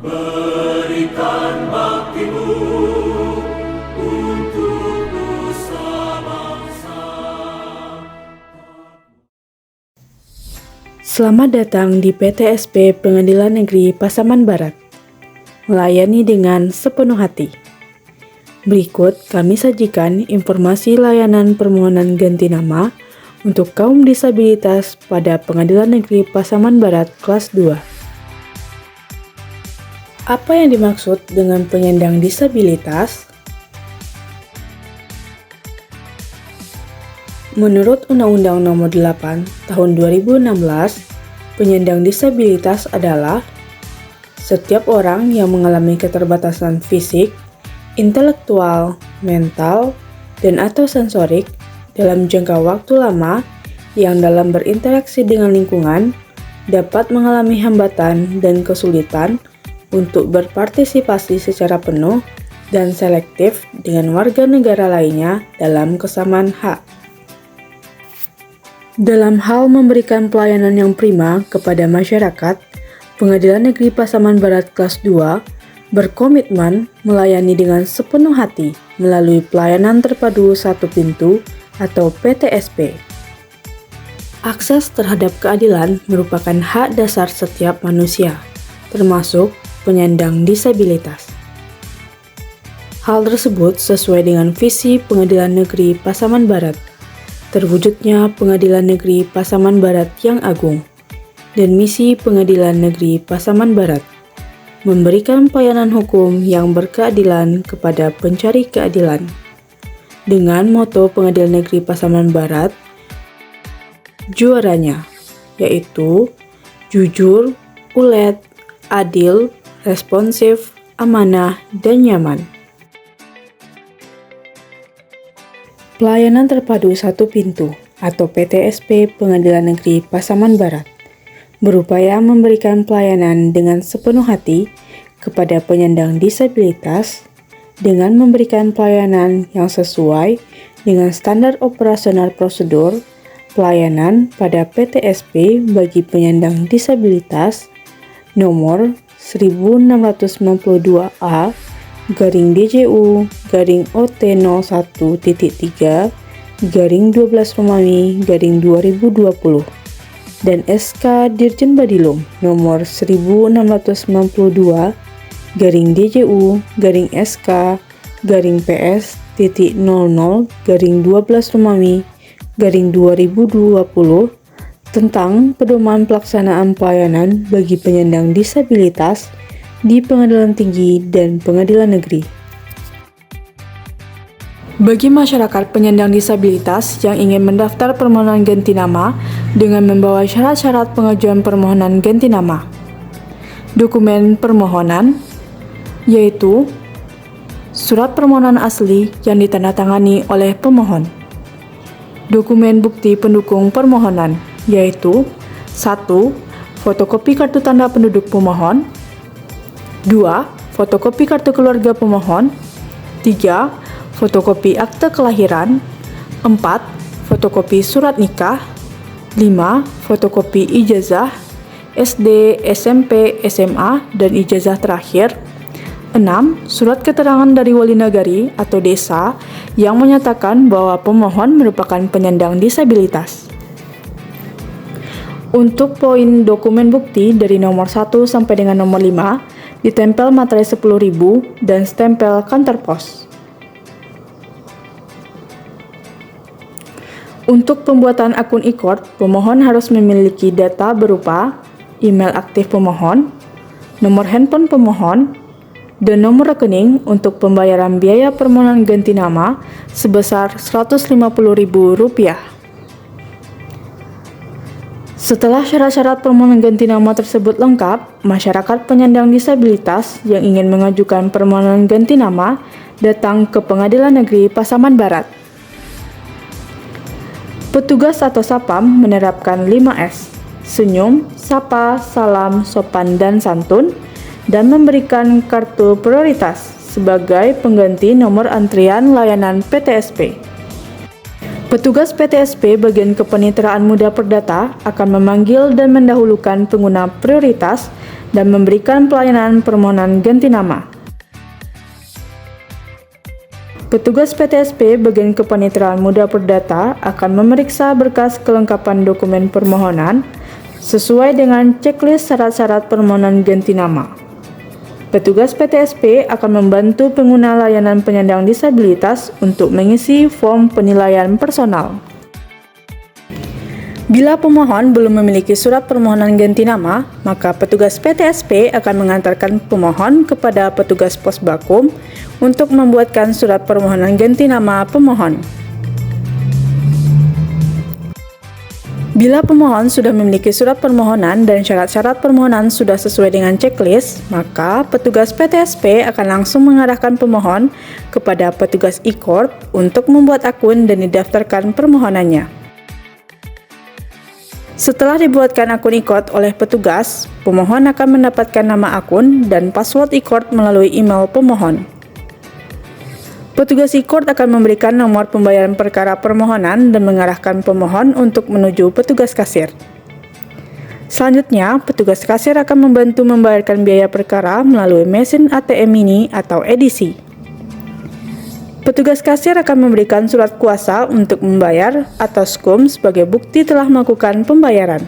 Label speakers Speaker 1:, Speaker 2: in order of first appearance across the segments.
Speaker 1: Berikan baktimu untuk nusa bangsa.
Speaker 2: Selamat datang di PTSP Pengadilan Negeri Pasaman Barat. Melayani dengan sepenuh hati. Berikut kami sajikan informasi layanan permohonan ganti nama untuk kaum disabilitas pada Pengadilan Negeri Pasaman Barat kelas 2. Apa yang dimaksud dengan penyandang disabilitas? Menurut Undang-Undang Nomor 8 Tahun 2016, penyandang disabilitas adalah setiap orang yang mengalami keterbatasan fisik, intelektual, mental, dan/atau sensorik dalam jangka waktu lama yang dalam berinteraksi dengan lingkungan dapat mengalami hambatan dan kesulitan untuk berpartisipasi secara penuh dan selektif dengan warga negara lainnya dalam kesamaan hak. Dalam hal memberikan pelayanan yang prima kepada masyarakat, Pengadilan Negeri Pasaman Barat kelas 2 berkomitmen melayani dengan sepenuh hati melalui pelayanan terpadu satu pintu atau PTSP. Akses terhadap keadilan merupakan hak dasar setiap manusia, termasuk penyandang disabilitas. Hal tersebut sesuai dengan visi Pengadilan Negeri Pasaman Barat, terwujudnya Pengadilan Negeri Pasaman Barat yang agung, dan misi Pengadilan Negeri Pasaman Barat, memberikan pelayanan hukum yang berkeadilan kepada pencari keadilan. Dengan moto Pengadilan Negeri Pasaman Barat, juaranya, yaitu jujur, ulet, adil, responsif, amanah, dan nyaman. Pelayanan terpadu satu pintu atau PTSP Pengadilan Negeri Pasaman Barat berupaya memberikan pelayanan dengan sepenuh hati kepada penyandang disabilitas dengan memberikan pelayanan yang sesuai dengan standar operasional prosedur pelayanan pada PTSP bagi penyandang disabilitas nomor 1692A /DJU /OT01.3 /12 Romawi /2020 dan SK Dirjen Badilum nomor 1692 /DJU /SK PS.00 /12 Romawi /2020 tentang pedoman pelaksanaan pelayanan bagi penyandang disabilitas di Pengadilan Tinggi dan Pengadilan Negeri. Bagi masyarakat penyandang disabilitas yang ingin mendaftar permohonan ganti nama dengan membawa syarat-syarat pengajuan permohonan ganti nama. Dokumen permohonan yaitu surat permohonan asli yang ditandatangani oleh pemohon. Dokumen bukti pendukung permohonan yaitu 1. Fotokopi kartu tanda penduduk pemohon, 2. Fotokopi kartu keluarga pemohon, 3. Fotokopi akte kelahiran, 4. Fotokopi surat nikah, 5. Fotokopi ijazah, SD, SMP, SMA, dan ijazah terakhir, 6. Surat keterangan dari wali nagari atau desa yang menyatakan bahwa pemohon merupakan penyandang disabilitas. Untuk poin dokumen bukti dari nomor 1 sampai dengan nomor 5, ditempel materai 10.000 dan stempel kantor pos. Untuk pembuatan akun e-court, pemohon harus memiliki data berupa email aktif pemohon, nomor handphone pemohon, dan nomor rekening untuk pembayaran biaya permohonan ganti nama sebesar Rp150.000. Setelah syarat-syarat permohonan ganti nama tersebut lengkap, masyarakat penyandang disabilitas yang ingin mengajukan permohonan ganti nama datang ke Pengadilan Negeri Pasaman Barat. Petugas atau Sapam menerapkan 5S, senyum, sapa, salam, sopan, dan santun, dan memberikan kartu prioritas sebagai pengganti nomor antrian layanan PTSP. Petugas PTSP bagian Kepaniteraan Muda Perdata akan memanggil dan mendahulukan pengguna prioritas dan memberikan pelayanan permohonan ganti nama. Petugas PTSP Bagian Kepaniteraan Muda Perdata akan memeriksa berkas kelengkapan dokumen permohonan sesuai dengan checklist syarat-syarat permohonan ganti nama. Petugas PTSP akan membantu pengguna layanan penyandang disabilitas untuk mengisi form penilaian personal. Bila pemohon belum memiliki surat permohonan ganti nama, maka petugas PTSP akan mengantarkan pemohon kepada petugas Posbakum untuk membuatkan surat permohonan ganti nama pemohon. Bila pemohon sudah memiliki surat permohonan dan syarat-syarat permohonan sudah sesuai dengan checklist, maka petugas PTSP akan langsung mengarahkan pemohon kepada petugas e-court untuk membuat akun dan didaftarkan permohonannya. Setelah dibuatkan akun e-court oleh petugas, pemohon akan mendapatkan nama akun dan password e-court melalui email pemohon. Petugas e-court akan memberikan nomor pembayaran perkara permohonan dan mengarahkan pemohon untuk menuju petugas kasir. Selanjutnya, petugas kasir akan membantu membayarkan biaya perkara melalui mesin ATM mini atau edisi. Petugas kasir akan memberikan surat kuasa untuk membayar atau SKUM sebagai bukti telah melakukan pembayaran.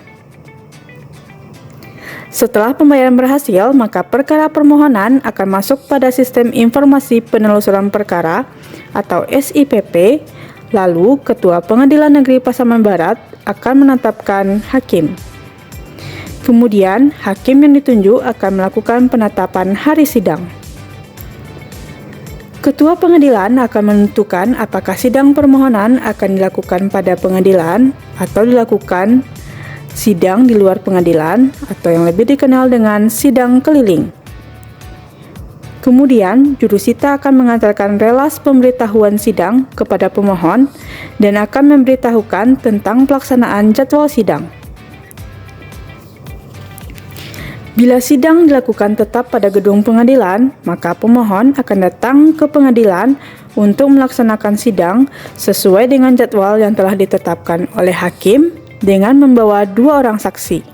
Speaker 2: Setelah pembayaran berhasil, maka perkara permohonan akan masuk pada Sistem Informasi Penelusuran Perkara atau SIPP, lalu Ketua Pengadilan Negeri Pasaman Barat akan menetapkan hakim. Kemudian, hakim yang ditunjuk akan melakukan penetapan hari sidang. Ketua pengadilan akan menentukan apakah sidang permohonan akan dilakukan pada pengadilan atau dilakukan sidang di luar pengadilan atau yang lebih dikenal dengan sidang keliling. Kemudian, jurusita akan mengantarkan relas pemberitahuan sidang kepada pemohon dan akan memberitahukan tentang pelaksanaan jadwal sidang. Bila sidang dilakukan tetap pada gedung pengadilan, maka pemohon akan datang ke pengadilan untuk melaksanakan sidang sesuai dengan jadwal yang telah ditetapkan oleh hakim dengan membawa 2 orang saksi.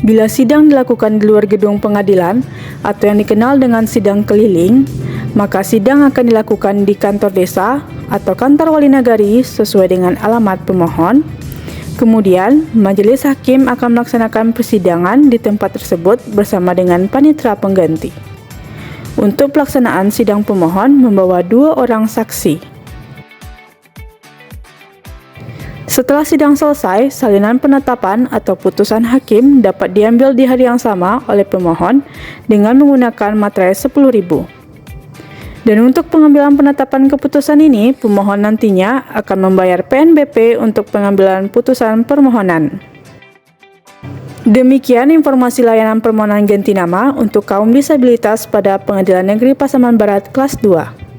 Speaker 2: Bila sidang dilakukan di luar gedung pengadilan atau yang dikenal dengan sidang keliling, maka sidang akan dilakukan di kantor desa atau kantor wali nagari sesuai dengan alamat pemohon. Kemudian, majelis hakim akan melaksanakan persidangan di tempat tersebut bersama dengan panitera pengganti. Untuk pelaksanaan sidang pemohon membawa 2 orang saksi. Setelah sidang selesai, salinan penetapan atau putusan hakim dapat diambil di hari yang sama oleh pemohon dengan menggunakan materai Rp10.000. Dan untuk pengambilan penetapan keputusan ini, pemohon nantinya akan membayar PNBP untuk pengambilan putusan permohonan. Demikian informasi layanan permohonan ganti nama untuk kaum disabilitas pada Pengadilan Negeri Pasaman Barat kelas 2.